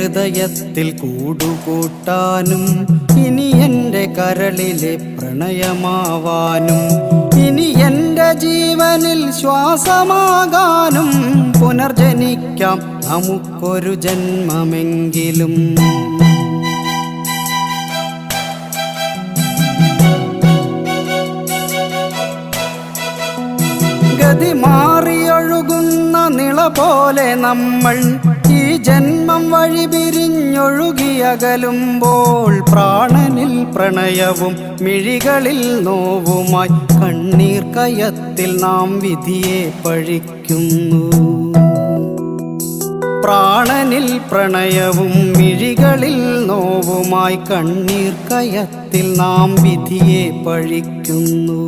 ഹൃദയത്തിൽ കൂടുകൂട്ടാനും ഇനി എൻ്റെ കരളിലെ പ്രണയമാവാനും ഇനി എൻ്റെ ജീവനിൽ ശ്വാസമാകാനും പുനർജനിക്കാം നമുക്കൊരു ജന്മമെങ്കിലും. ഗതി മാറിയൊഴുകുന്ന നിള പോലെ നമ്മൾ ഈ ജന്മം വഴി പിരിഞ്ഞൊഴുകിയകലുമ്പോൾ പ്രാണനിൽ പ്രണയവും മിഴികളിൽ നോവുമായി കണ്ണീർ കയത്തിൽ നാം വിധിയെ പഴിക്കുന്നു. പ്രാണനിൽ പ്രണയവും മിഴികളിൽ നോവുമായി കണ്ണീർ കയത്തിൽ നാം വിധിയെ പഴിക്കുന്നു.